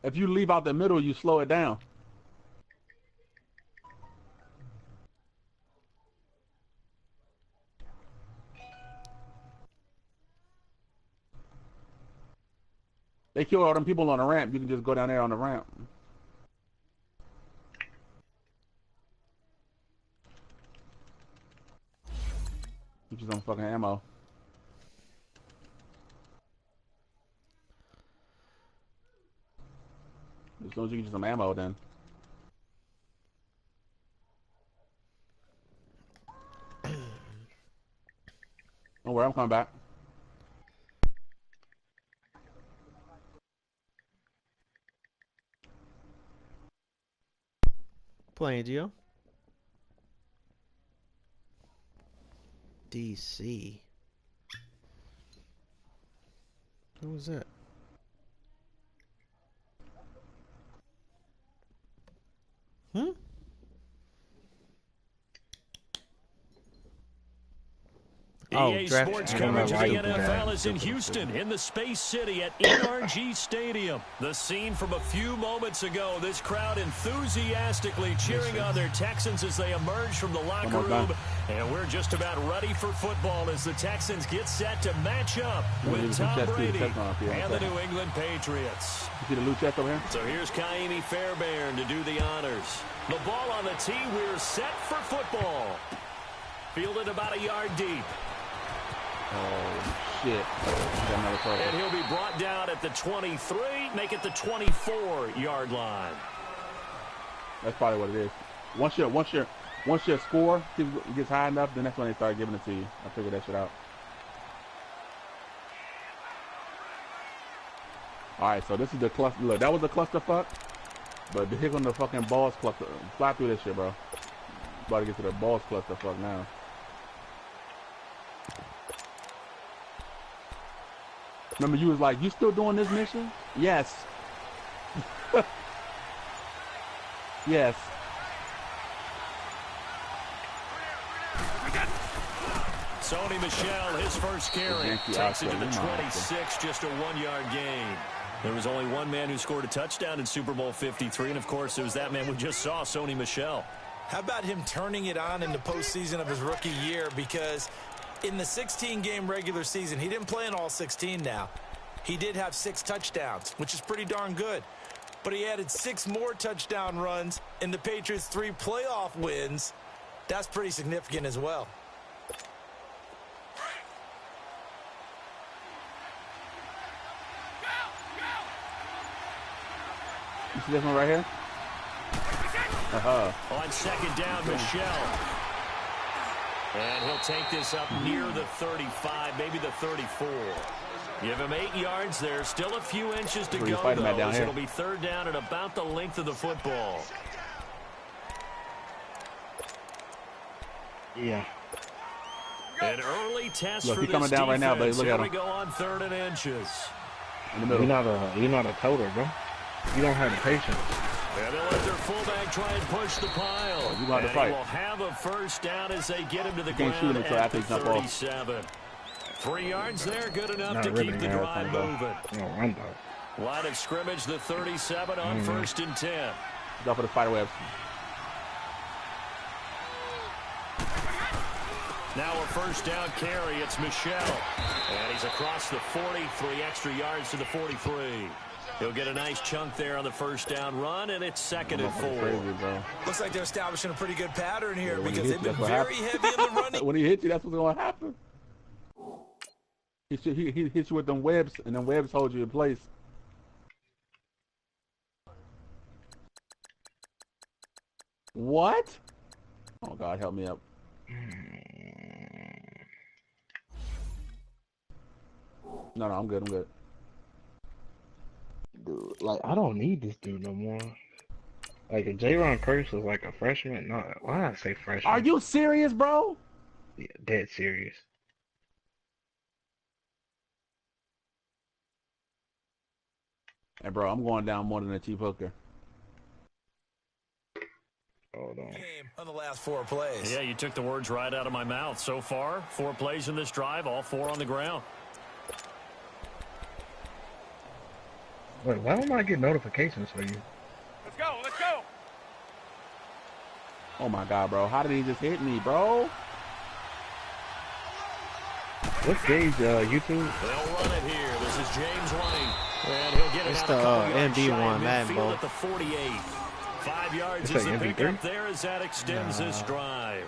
If you leave out the middle, you slow it down. They kill all them people on the ramp. You can just go down there on the ramp. Get you some fucking ammo. As soon as you get you some ammo, then. Don't worry, I'm coming back. Playing, Gio. DC. What was that? Hmm? EA Sports coverage of the NFL is in Houston, in the Space City at NRG Stadium. The scene from a few moments ago, this crowd enthusiastically cheering on their Texans as they emerge from the locker room. And we're just about ready for football as the Texans get set to match up with Tom Brady and the New England Patriots. You see the loot chest over here? So here's Kaimi Fairbairn to do the honors. The ball on the tee, we're set for football. Fielded about a yard deep. Oh, shit. And he'll be brought down at the 23, make it the 24-yard line. That's probably what it is. Once your score gets high enough, then that's when they start giving it to you. I figured that shit out. Alright, so this is the cluster. Look, that was a clusterfuck. But here on the fucking balls cluster. Fly through this shit, bro. About to get to the balls clusterfuck now. Remember, you was like, you still doing this mission? Yes. Yes. Sony Michel, his first carry, takes it to the 26, just a 1-yard gain. There was only one man who scored a touchdown in Super Bowl 53, and of course, it was that man we just saw, Sony Michel. How about him turning it on in the postseason of his rookie year? Because in the 16-game regular season, he didn't play in all 16 now. He did have 6 touchdowns, which is pretty darn good. But he added 6 more touchdown runs in the Patriots' 3 playoff wins. That's pretty significant as well. You see this one right here? On second down, Michel. And he'll take this up near the 35, maybe the 34. Give him 8 yards there. Still a few inches to go, though, as it'll be third down at about the length of the football. Yeah. An early test look, for he's this coming down right now, baby. Look at him. Here we go on 3rd and inches. In the middle. You're not a toter, bro. You don't have the patience. And they'll let their fullback try and push the pile. You got to fight. He will have a first down as they get him to the ground shoot him at the 37. 3 yards there, good enough to keep the drive moving. Line of scrimmage, the 37 on 1st and 10. Go for the spider webs. Now a first down carry. It's Michel. And he's across the 40, 3 extra yards to the 43. He'll get a nice chunk there on the first down run, and it's 2nd and 4. Crazy, looks like they're establishing a pretty good pattern here because they've been very heavy in the running. When he hits you, that's what's going to happen. He hits you with them webs, and them webs hold you in place. What? Oh, God, help me up. No, I'm good. I'm good. Dude, like, I don't need this dude no more. Like, if J-Ron Curse was like a freshman, no, why did I say freshman? Are you serious, bro? Yeah, dead serious. Hey, bro, I'm going down more than a cheap hooker. Hold on. On the last 4 plays. Yeah, you took the words right out of my mouth. So far, 4 plays in this drive, all 4 on the ground. Wait, why don't I get notifications for you? Let's go. Let's go. Oh my God, bro. How did he just hit me, bro? What stage, YouTube? They'll run it here. This is James White. And he'll get it It's out the a couple yards MB shy of one, Madden midfield Bowl. at the 48. 5 yards It's is the like pickup MB3? there as that extends this drive.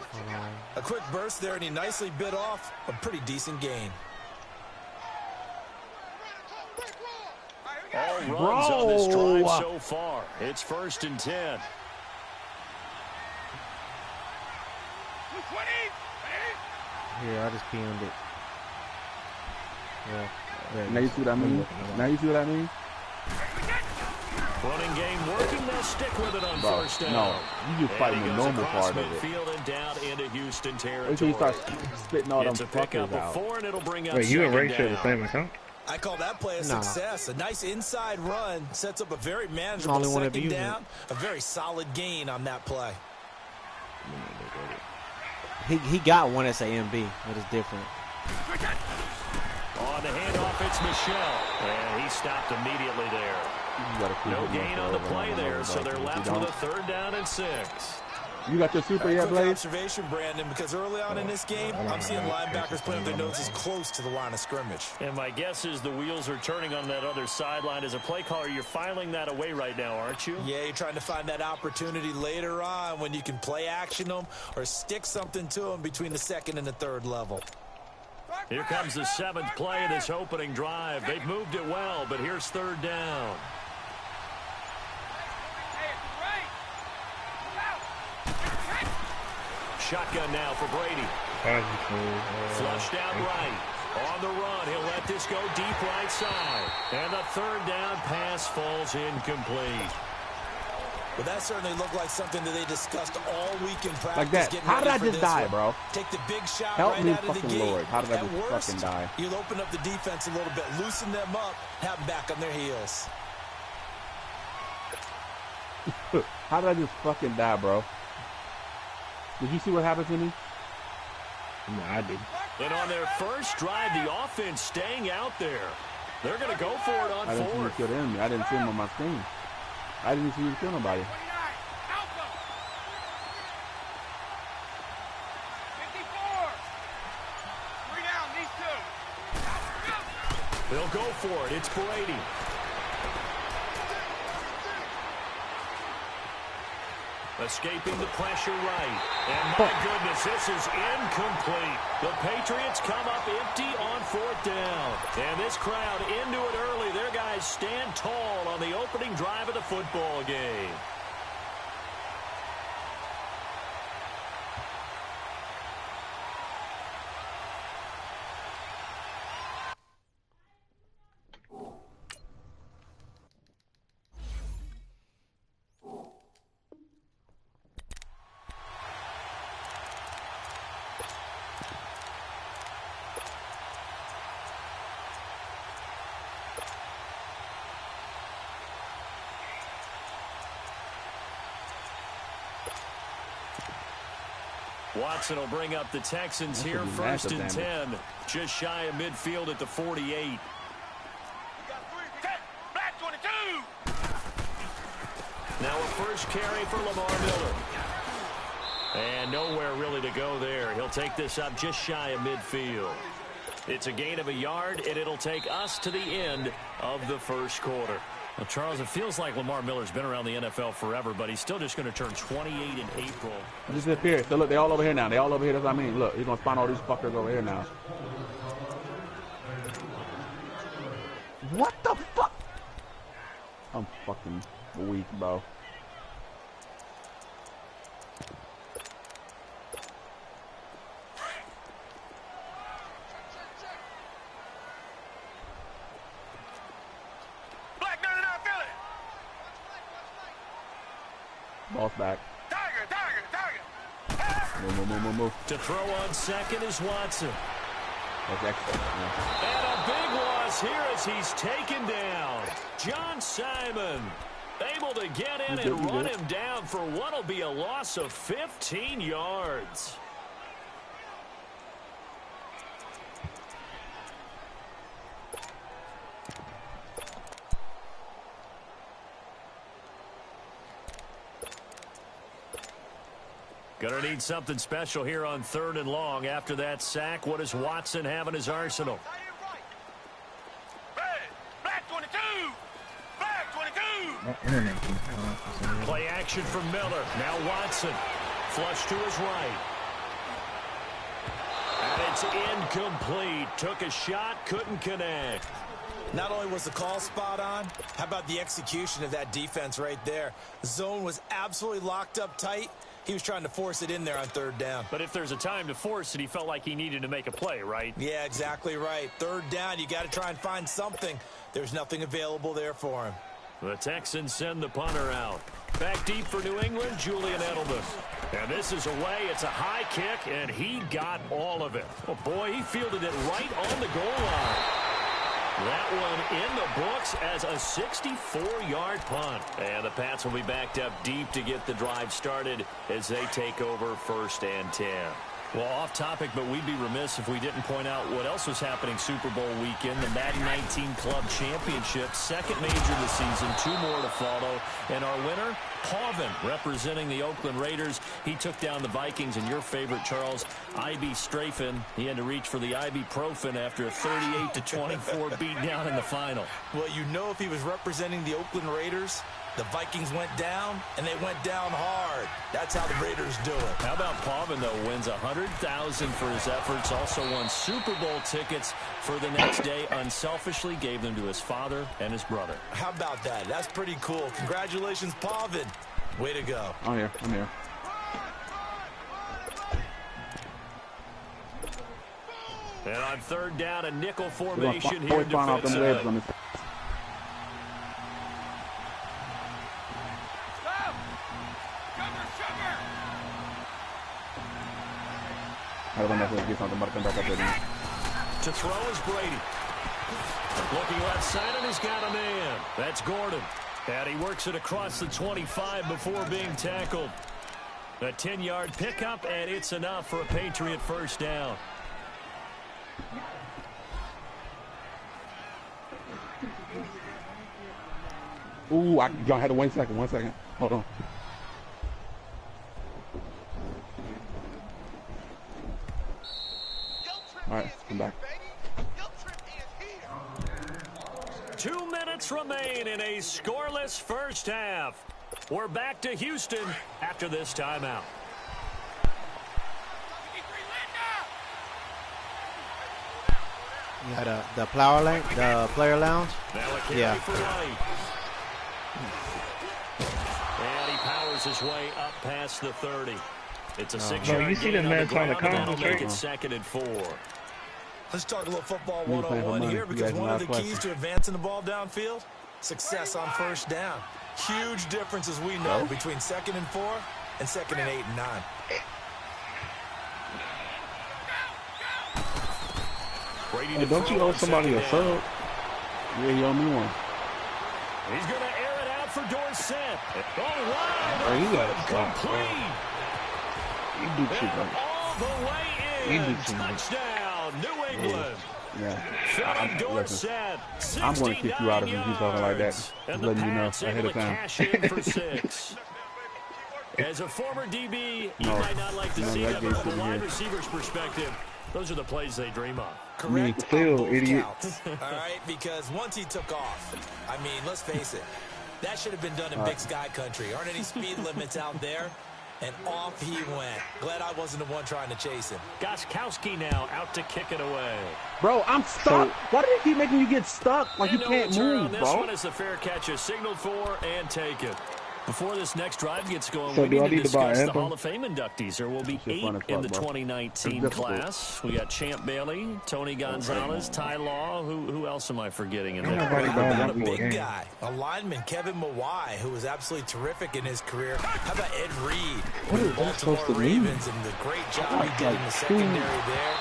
A quick burst there, and he nicely bit off a pretty decent gain. All runs on this drive so far. It's 1st and 10. 20. Here, I just PM'd it. Yeah. There Now it you is. see what I mean? Now you see what I mean? Running game working. They'll stick with it on Bro, 1st down. no. You just fighting the normal part of it. Midfield and down into Houston Wait territory. till you start spitting all them It's a pickup fuckers of out. 4, and it'll bring up Wait, you and Ray second share the down. same account? I call that play a Nah. success. A nice inside run sets up a very manageable only one of second you. down. A very solid gain on that play. He got one that's AMB, but it's different. On the handoff, it's Michelle. And he stopped immediately there. No gain on the play there, so they're left with a 3rd down and 6. You got your super yet, Quick Blaze? observation, Brandon, because early on in this game, I'm seeing linebackers putting their noses close to the line of scrimmage. And my guess is the wheels are turning on that other sideline. As a play caller, you're filing that away right now, aren't you? Yeah, you're trying to find that opportunity later on when you can play action them or stick something to them between the 2nd and the 3rd level. Here comes the 7th play of this opening drive. They've moved it well, but here's 3rd down. Shotgun now for Brady. Flushed out right. On the run, he'll let this go deep right side. And the 3rd down pass falls incomplete. But that certainly looked like something that they discussed all week in practice. Like that. getting How did ready I for just this die, one. bro? Take the big shot Help right me, out of the fucking gate. Lord. How did I At just worst, fucking die? you'll open up the defense a little bit, loosen them up, have them back on their heels. How did I just fucking die, bro? Did you see what happened to me? No, I did. And on their first drive, the offense staying out there. They're going to go for it on I didn't see him 4th. kill the enemy. I didn't see him on my screen. I didn't see him kill nobody. 29. Alpha. 54. 3 down. These 2. They'll go for it. It's Brady. Escaping the pressure right. And my goodness, this is incomplete. The Patriots come up empty on 4th down. And this crowd into it early. Their guys stand tall on the opening drive of the football game. Watson will bring up the Texans here, gonna be 1st massive and damage. 10. Just shy of midfield at the 48. Black 22. Now a first carry for Lamar Miller. And nowhere really to go there. He'll take this up just shy of midfield. It's a gain of a yard, and it'll take us to the end of the first quarter. Well, Charles, it feels like Lamar Miller's been around the NFL forever, but he's still just going to turn 28 in April. Just disappeared. So look, they all over here now. They all over here. That's what I mean. Look, he's gonna spawn all these fuckers over here now. What the fuck? I'm fucking weak, bro. Black 99 Philly. Ball's back. Move. To throw on second is Watson. That's extra. Yeah. And a big loss here as he's taken down. John Simon able to get in and run him down for what'll be a loss of 15 yards. Gonna need something special here on 3rd and long. After that sack, what does Watson have in his arsenal? Flag 22! Flag 22! My internet keeps going off for some reason. Play action from Miller. Now Watson. Flush to his right. And it's incomplete. Took a shot, couldn't connect. Not only was the call spot on, how about the execution of that defense right there? The zone was absolutely locked up tight. He was trying to force it in there on 3rd down. But if there's a time to force it, he felt like he needed to make a play, right? Yeah, exactly right. 3rd down, you got to try and find something. There's nothing available there for him. The Texans send the punter out. Back deep for New England, Julian Edelman. And this is away. It's a high kick, and he got all of it. Oh, boy, he fielded it right on the goal line. That one in the books as a 64-yard punt. And the Pats will be backed up deep to get the drive started as they take over 1st and 10. Well, off topic, but we'd be remiss if we didn't point out what else was happening Super Bowl weekend. The Madden 19 Club Championship, 2nd major of the season, 2 more to follow. And our winner, Pavin, representing the Oakland Raiders. He took down the Vikings, and your favorite, Charles, I.B. Strafen. He had to reach for the ibuprofen after a 38-24 beatdown in the final. Well, you know, if he was representing the Oakland Raiders, the Vikings went down, and they went down hard. That's how the Raiders do it. How about Pavin, though, wins $100,000 for his efforts, also won Super Bowl tickets for the next day, unselfishly gave them to his father and his brother. How about that? That's pretty cool. Congratulations, Pavin. Way to go. I'm here. I'm here. And on 3rd down, a nickel formation here off them legs on this. To throw is Brady. Looking left side, and he's got a man. That's Gordon. And he works it across the 25 before being tackled. A 10-yard pickup, and it's enough for a Patriot 1st down. Ooh, y'all had to wait 1 second. Hold on. All right, I'm back. 2 minutes remain in a scoreless 1st half. We're back to Houston after this timeout. You got the player lounge? Yeah. And he powers his way up past the 30. It's a 6-yard gain on the ground, and that'll make it 2nd and 4. Let's talk a little football 101 here, because one of the keys to advancing the ball downfield, success on 1st down. Huge difference, as we know, between 2nd and 4 and 2nd and 8 and 9. Hey, don't you owe somebody a sub? Yeah, you owe me one. He's going to air it out for Dorsett. All right. Oh, you got to stop, bro. You do too much. All the way in. You do too much. Touchdown, New England. Yeah. Listen, I'm going to kick you out if you keep talking like that. Just letting you know ahead of time. Cash in for 6. As a former DB, you might not like to see that, but from a wide receiver's perspective, those are the plays they dream of. Correct. Phil, idiot. All right, because once he took off, I mean, let's face it, that should have been done in Big Sky Country. Aren't any speed limits out there? And off he went. Glad I wasn't the one trying to chase him. Goskowski now out to kick it away. Bro, I'm stuck. Why do they keep making you get stuck? Like you can't move, bro. This one is the fair catch is signaled for and taken. Before this next drive gets going, So we need to discuss the Anthem? Hall of Fame inductees. There will be 8 in the 2019 class. We got Champ Bailey, Tony Gonzalez, Ty Law. Who else am I forgetting in there? What a big guy. A lineman, Kevin Mawai, who was absolutely terrific in his career. How about Ed Reed with the Baltimore Ravens and the great job he did in the secondary there.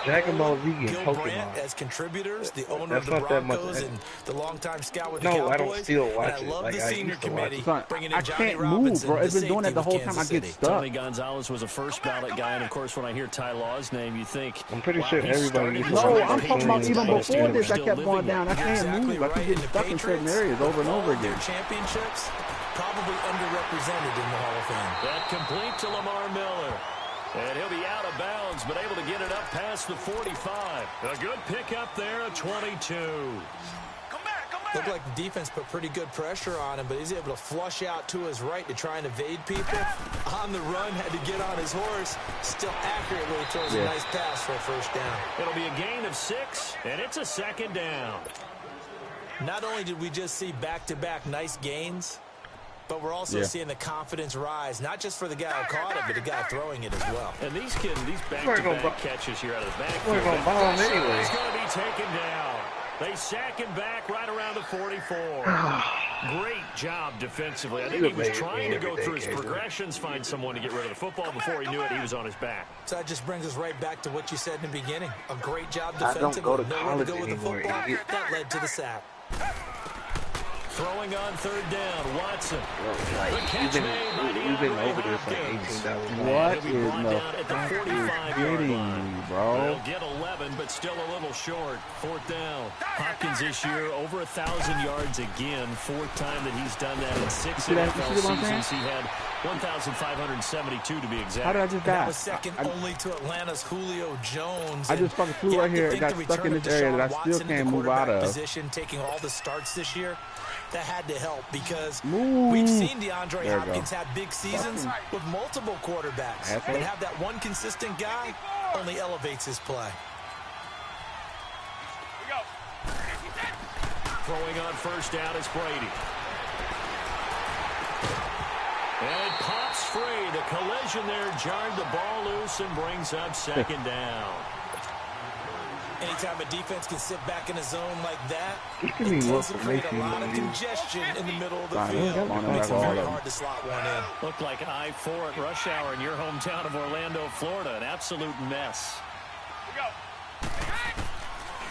Dragon Ball Z and Gil Pokemon. Brandt as contributors, the owner That's of the not that much. Broncos and the longtime scout with the No, Cowboys. I don't still watch and it. I love Like, the I senior used to watch committee it. Son, bringing I in Johnny can't move, Robinson, bro. the It's been doing safety that the with whole time I Kansas get City. stuck. Tony Gonzalez was a first ballot guy, and of course, when I hear Ty Law's name, you think, I'm pretty wow, sure he everybody started uses his No, career I'm as talking a about Patriots even player, before this. I still kept living going down. I You're can't exactly move. I keep right. getting And the stuck in certain Patriots, areas over and over again. their championships, Probably underrepresented in the Hall of Fame. That complete to Lamar Miller. And he'll be out of bounds, but able to get it up past the 45. A good pickup there, a 22. Looked like the defense put pretty good pressure on him, but he's able to flush out to his right to try and evade people. On the run, had to get on his horse. Still accurately throws a nice pass for a first down. It'll be a gain of 6, and it's a second down. Not only did we just see back-to-back nice gains, but we're also seeing the confidence rise, not just for the guy who caught it, but the guy throwing it as well. And these back-to-back catches here out of the backfield. We're going to ball him anyway. He's going to be taken down. They sack him back right around the 44. Great job defensively. I think he was trying to go through his progressions, find someone to get rid of the football. Before he knew it, he was on his back. So that just brings us right back to what you said in the beginning. A great job defensively. I don't go to Nowhere college to go with the football. anymore. That led to the sack. Throwing on third down, Watson. You've been over this like 18,000. What is the fuck is getting me, bro? They'll get 11, but still a little short. Fourth down. Hopkins this year over 1,000 yards again. Fourth time that he's done that in 6 NFL seasons. He had 1,572 to be exact. How did I just die? That was second only to Atlanta's Julio Jones. I just fucking flew right here and got stuck in this area that I still can't move out of. Position, taking all the starts this year. That had to help because we've seen DeAndre Hopkins have big seasons with multiple quarterbacks. And have that one consistent guy only elevates his play. Throwing on first down is Brady. And pops free. The collision there jarred the ball loose and brings up second down. Anytime a defense can sit back in a zone like that, it tends to create a lot of congestion in the middle of the field. It makes it very hard to slot one in. Looked like I-4 at rush hour in your hometown of Orlando, Florida. An absolute mess.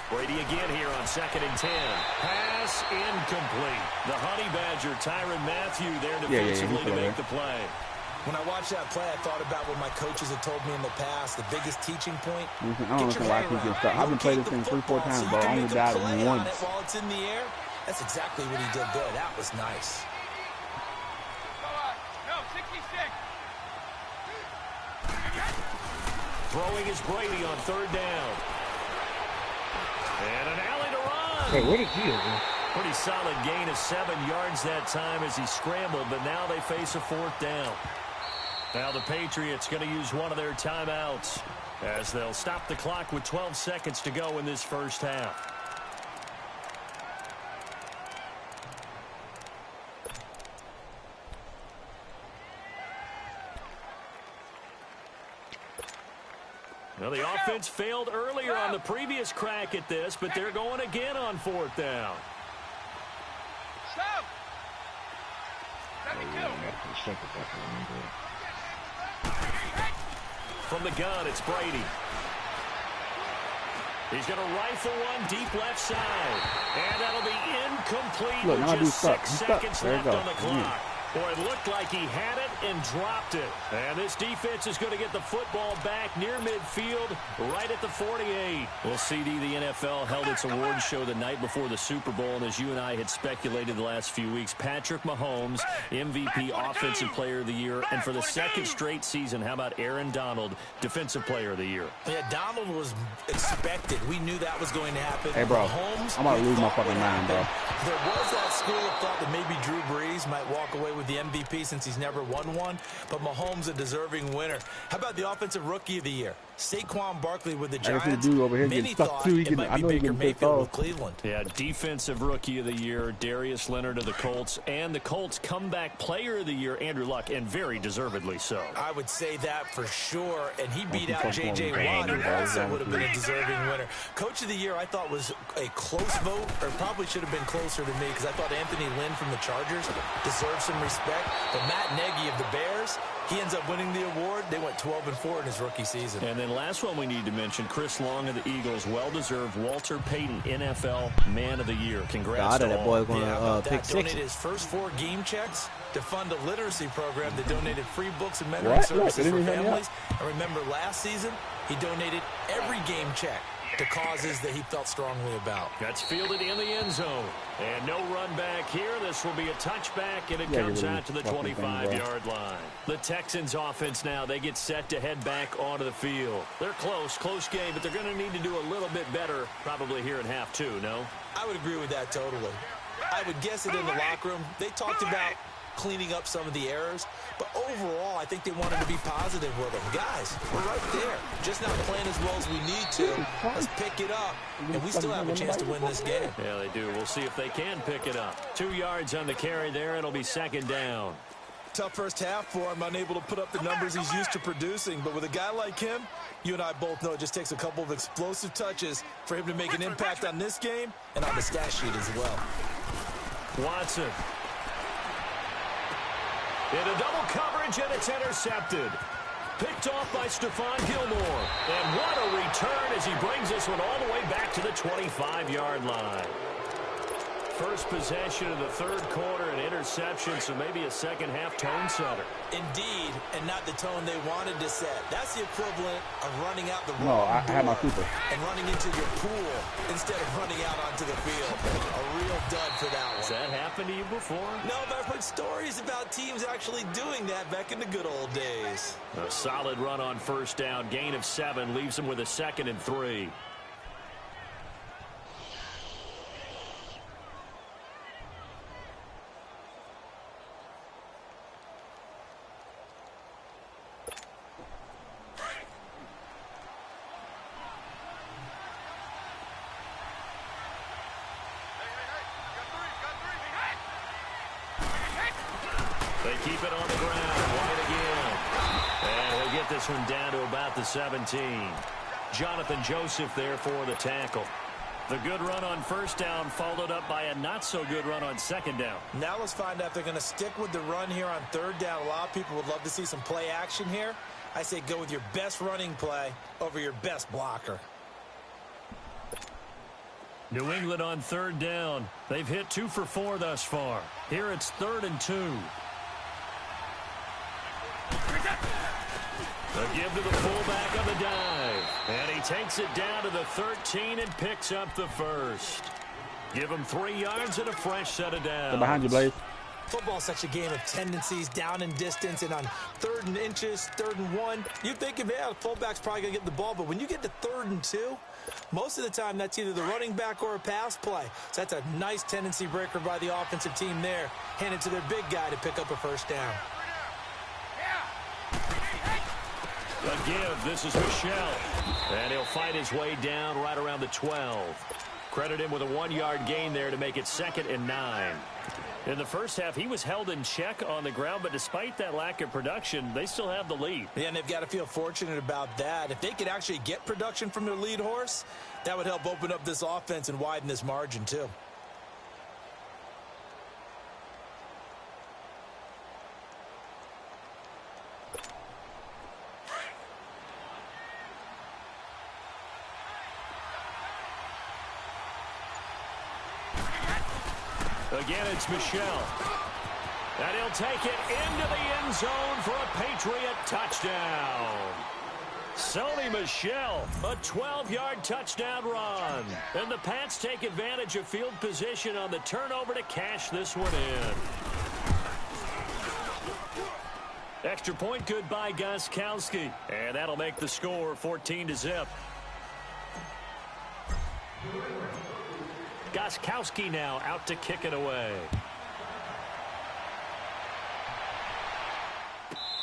Brady again here on 2nd and 10. Pass incomplete. The Honey Badger, Tyrann Mathieu, there defensively to make the play. When I watched that play, I thought about what my coaches had told me in the past. The biggest teaching point. I don't know why I keep getting stuck. I've been playing this thing 3-4 times, but I only died once. While it's in the air, that's exactly what he did there. That was nice. Throwing is Brady on third down. And an alley to run. Hey, what did he do? Pretty solid gain of 7 yards that time as he scrambled, but now they face a fourth down. Now the Patriots going to use one of their timeouts as they'll stop the clock with 12 seconds to go in this first half. Well, the offense failed earlier on the previous crack at this, but they're going again on fourth down. From the gun, it's Brady. He's going to rifle one deep left side. And that'll be incomplete with just 6 seconds left on the clock. Boy, it looked like he had it and dropped it. And this defense is going to get the football back near midfield, right at the 48. Well, CD, the NFL held its awards show the night before the Super Bowl, and as you and I had speculated the last few weeks, Patrick Mahomes, MVP, Offensive Player of the Year, and for the second straight season, how about Aaron Donald, Defensive Player of the Year? Yeah, Donald was expected. We knew that was going to happen. Hey, bro, Mahomes, I'm about to lose my fucking mind, bro. There was that school of thought that maybe Drew Brees might walk away with the MVP since he's never won one, but Mahomes a deserving winner. How about the Offensive Rookie of the Year? Saquon Barkley with the Giants. Over here Many thought it might be Baker Mayfield with Cleveland. Yeah, Defensive Rookie of the Year, Darius Leonard of the Colts, and the Colts Comeback Player of the Year, Andrew Luck, and very deservedly so. I would say that for sure, and he beat out J.J. Watt, who also would have been a deserving winner. Coach of the Year, I thought was a close vote, or probably should have been closer to me, because I thought Anthony Lynn from the Chargers deserved some respect, but Matt Nagy of the Bears, he ends up winning the award. They went 12-4 in his rookie season. And then last one we need to mention, Chris Long of the Eagles, well-deserved Walter Payton NFL Man of the Year. Congrats to that all. boy going to pick six. Donated his first 4 game checks to fund a literacy program that donated free books and mentoring services for families. And remember, last season, he donated every game check to causes that he felt strongly about. That's fielded in the end zone. And no run back here. This will be a touchback, and it comes out to the 25-yard line. The Texans offense now, they get set to head back onto the field. They're close game, but they're going to need to do a little bit better probably here in half two, no? I would agree with that totally. I would guess it in the locker room. They talked about cleaning up some of the errors, but overall, I think they wanted to be positive with them. Guys, we're right there. Just not playing as well as we need to. Let's pick it up, and we still have a chance to win this game. Yeah, they do. We'll see if they can pick it up. 2 yards on the carry there. It'll be second down. Tough first half for him, unable to put up the numbers he's used to producing, but with a guy like him, you and I both know it just takes a couple of explosive touches for him to make an impact on this game and on the stat sheet as well. Watson. Into double coverage, and it's intercepted. Picked off by Stephon Gilmore. And what a return as he brings this one all the way back to the 25-yard line. First possession of the third quarter, an interception, so maybe a second-half tone setter. Indeed, and not the tone they wanted to set. That's the equivalent of running out the wrong No, I had my super. and running into your pool instead of running out onto the field. A real dud for that one. Has that happened to you before? No, but I've heard stories about teams actually doing that back in the good old days. A solid run on first down. Gain of 7 leaves him with a 2nd and 3. They keep it on the ground. White again. And he'll get this one down to about the 17. Jonathan Joseph there for the tackle. The good run on first down followed up by a not-so-good run on second down. Now let's find out if they're going to stick with the run here on third down. A lot of people would love to see some play action here. I say go with your best running play over your best blocker. New England on third down. They've hit 2 for 4 thus far. Here it's 3rd and 2. A give to the fullback on the dive. And he takes it down to the 13 and picks up the first. Give him 3 yards and a fresh set of downs. They're behind you, Blaze. Football's such a game of tendencies, down in distance, and on 3rd and inches, 3rd and 1, you think of, yeah, the fullback's probably going to get the ball, but when you get to 3rd and 2, most of the time that's either the running back or a pass play. So that's a nice tendency breaker by the offensive team there. Hand it to their big guy to pick up a first down. A give. This is Michelle. And he'll fight his way down right around the 12. Credit him with a 1-yard gain there to make it 2nd and 9. In the first half, he was held in check on the ground, but despite that lack of production, they still have the lead. Yeah, and they've got to feel fortunate about that. If they could actually get production from their lead horse, that would help open up this offense and widen this margin too. Again, it's Michelle. And he'll take it into the end zone for a Patriot touchdown. Sony Michel, a 12-yard touchdown run. And the Pats take advantage of field position on the turnover to cash this one in. Extra point good by Gostkowski. And that'll make the score 14-0. Gostkowski now out to kick it away.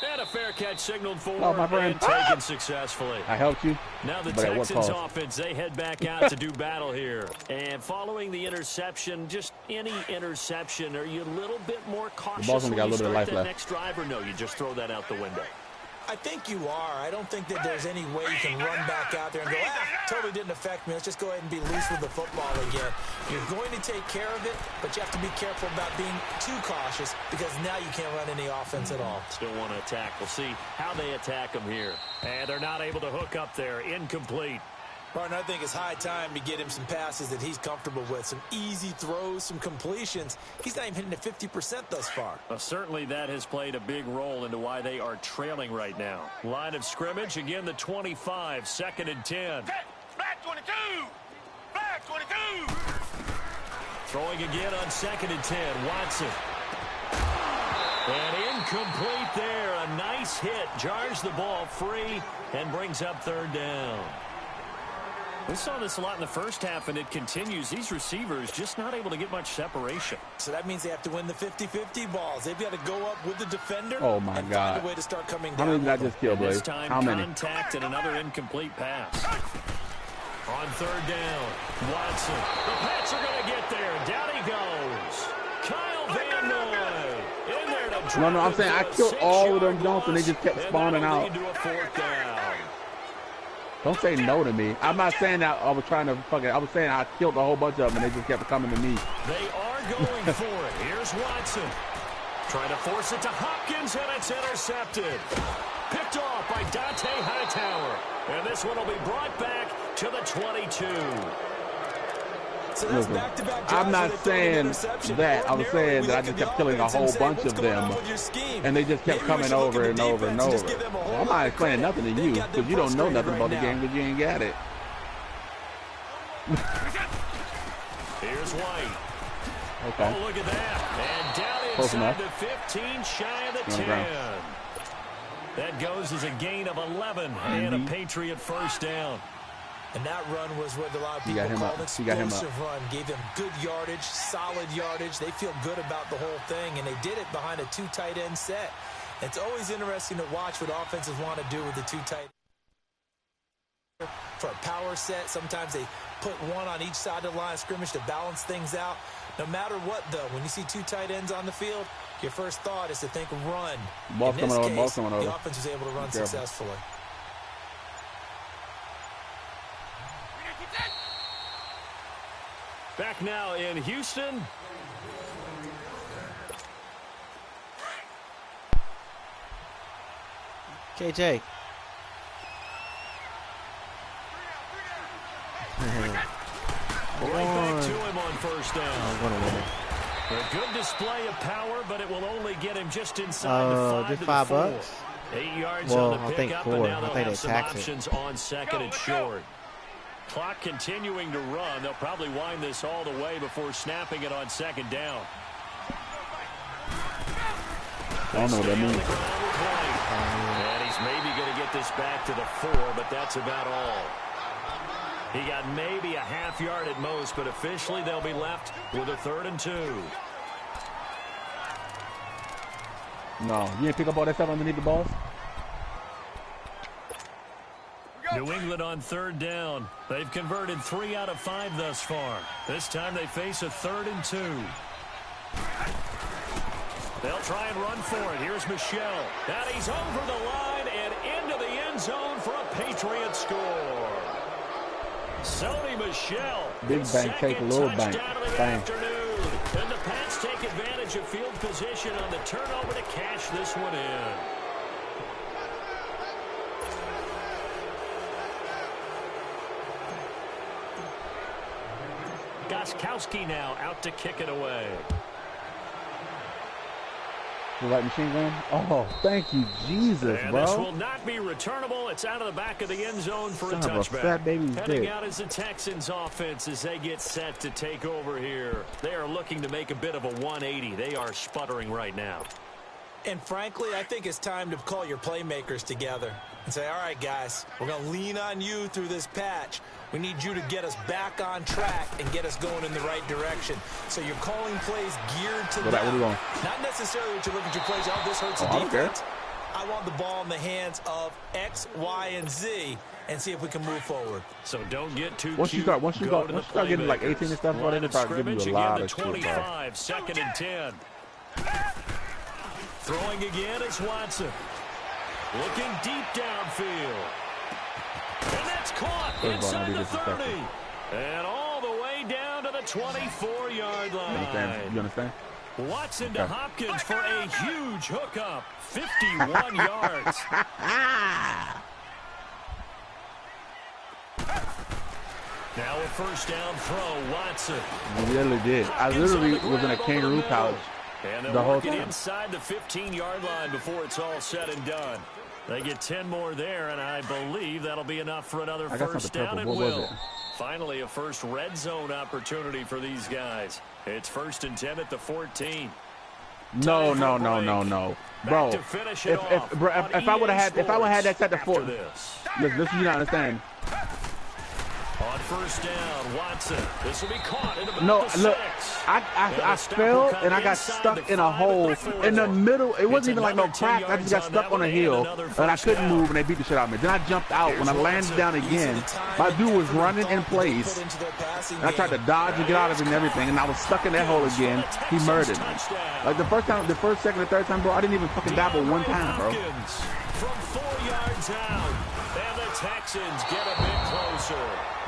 And a fair catch signaled for and taken successfully. I helped you. Now the Texans offense, they head back out to do battle here. And following the interception, just any interception, are you a little bit more cautious when you start that next drive, or no, you just throw that out the window? I think you are. I don't think that there's any way you can run back out there and go, totally didn't affect me. Let's just go ahead and be loose with the football again. You're going to take care of it, but you have to be careful about being too cautious because now you can't run any offense at all. Still want to attack. We'll see how they attack them here. And they're not able to hook up there. Incomplete. Martin, I think it's high time to get him some passes that he's comfortable with. Some easy throws, some completions. He's not even hitting at 50% thus far. Well, certainly that has played a big role into why they are trailing right now. Line of scrimmage, again the 25, 2nd and 10. 22. Flag 22. Throwing again on 2nd and 10. Watson. And incomplete there. A nice hit. Jars the ball free and brings up 3rd down. We saw this a lot in the first half, and it continues. These receivers just not able to get much separation. So that means they have to win the 50-50 balls. They've got to go up with the defender. Oh, my God. Find a way to start coming How down. many did I just kill, Blaze? This time, How many? contact and another incomplete pass. On 3rd down, Watson. The Pats are going to get there. Down he goes. Kyle Van Noy in there to drop. No, I'm saying I killed all of them Jones, and they just kept spawning out. Into a 4th down. Don't say no to me. I'm not saying that I was trying to fucking. I was saying I killed a whole bunch of them, and they just kept coming to me. They are going for it. Here's Watson. Trying to force it to Hopkins, and it's intercepted. Picked off by Dante Hightower. And this one will be brought back to the 22. So that's back-to-back I'm not saying that. I was saying that I just kept killing a whole bunch of them, and they just kept coming over and over and over. Well, I'm not explaining nothing to you because you don't know nothing about the game because you ain't got it. Here's White. Okay. Oh, look at that. And down inside the 15, shy of the 10. That goes as a gain of 11 and a Patriot 1st down. And that run was what a lot of people called an explosive run. Gave them good yardage, solid yardage. They feel good about the whole thing, and they did it behind a 2 tight end set. It's always interesting to watch what offenses want to do with the 2 tight end. For a power set, sometimes they put one on each side of the line of scrimmage to balance things out. No matter what, though, when you see 2 tight ends on the field, your first thought is to think run. In this case, the offense was able to run successfully. Back now in Houston. KJ. Right back to him on 1st down. A good display of power, but it will only get him just inside the 5 to the 4. 8 yards on the pickup, and now they'll have some options on 2nd and short. Clock continuing to run. They'll probably wind this all the way before snapping it on 2nd down. I don't know what that means. And he's maybe going to get this back to the 4, but that's about all. He got maybe a half yard at most, but officially they'll be left with a 3rd and 2. No, you didn't pick up all that stuff underneath the balls? New England on 3rd down. They've converted 3 out of 5 thus far. This time they face a 3rd and 2. They'll try and run for it. Here's Michelle. And he's over the line and into the end zone for a Patriot score. Sony Michelle. Big bank take a little bank. Bang. And the Pats take advantage of field position on the turnover to cash this one in. Gostkowski now out to kick it away. You like machine gun? Oh, thank you, Jesus, and bro. This will not be returnable. It's out of the back of the end zone for a touchback. Fat baby's Heading dick. out as the Texans offense as they get set to take over here. They are looking to make a bit of a 180. They are sputtering right now. And frankly, I think it's time to call your playmakers together and say, all right, guys, we're going to lean on you through this patch. We need you to get us back on track and get us going in the right direction. So you're calling plays geared to that. Not necessarily that you look at your plays, oh, this hurts the defense. I want the ball in the hands of X, Y, and Z and see if we can move forward. So don't get too once you start getting like 18 and stuff, they probably give you a lot of shit, 25, 2nd and 10. Throwing again is Watson. Looking deep downfield. And that's caught inside the 30. And all the way down to the 24-yard line. You understand? Watson to Hopkins for a huge hookup. 51 yards. Now a 1st down throw, Watson. You literally did. I literally was in a kangaroo pouch and the whole working time. Inside the 15-yard line before it's all said and done. They get 10 more there, and I believe that'll be enough for another first down and what will. Finally, a first red zone opportunity for these guys. It's 1st and 10 at the 14. No. Bro, if I would have had that set to 4, listen, you don't understand. On first down, Watson. This will be caught in about No, the look, 6. I fell and I got stuck in a hole in the middle. It wasn't even like no crack. I just got stuck on a hill and I couldn't move and they beat the shit out of me. Then I jumped out. When I landed down again, my dude was running in place. And I tried to dodge and get out of it and everything, and I was stuck in that hole again. He murdered me. Like the first time, the first, second, and third time, bro, I didn't even fucking dabble one time, bro. From 4 yards out, and the Texans get a bit closer.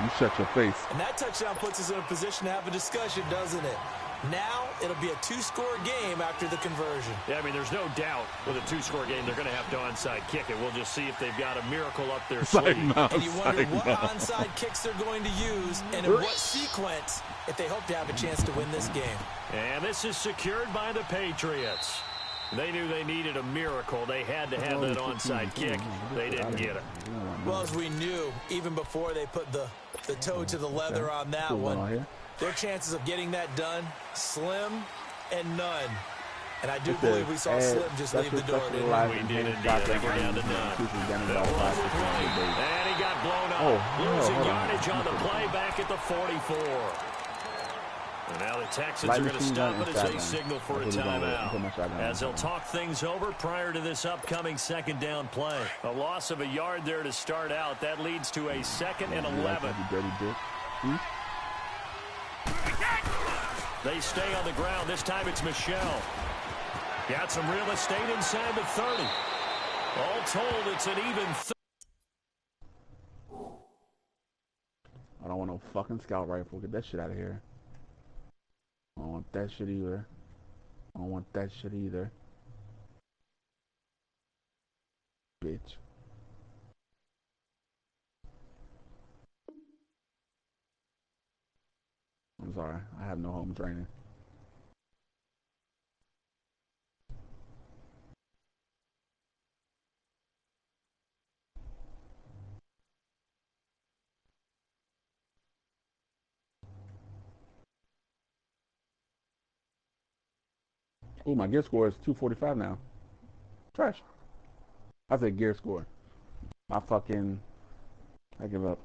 You shut your face. And that touchdown puts us in a position to have a discussion, doesn't it? Now it'll be a 2-score game after the conversion. Yeah, I mean, there's no doubt with a 2-score game they're going to have to onside kick it. We'll just see if they've got a miracle up their sleeve. And you wonder what onside kicks they're going to use and in what sequence if they hope to have a chance to win this game. And this is secured by the Patriots. They knew they needed a miracle. They had to have that onside kick. They didn't get it. Well, as we knew, even before they put the toe to the leather on that one, their chances of getting that done, slim and none. And I do believe we saw Slim just leave the door. We did indeed. I think we're down to none. And he got blown up. Losing yardage on the play back at the 44. And now the Texans are going to stop it as they signal for a timeout, as they'll talk things over prior to this upcoming second down play. A loss of a yard there to start out. That leads to a 2nd and 11. They stay on the ground. This time it's Michelle. Got some real estate inside the 30. All told, it's an even I don't want no fucking scout rifle. Get that shit out of here. I don't want that shit either. I don't want that shit either. Bitch. I'm sorry. I have no home training. Oh, my gear score is 245 now. Trash. I said gear score. I give up.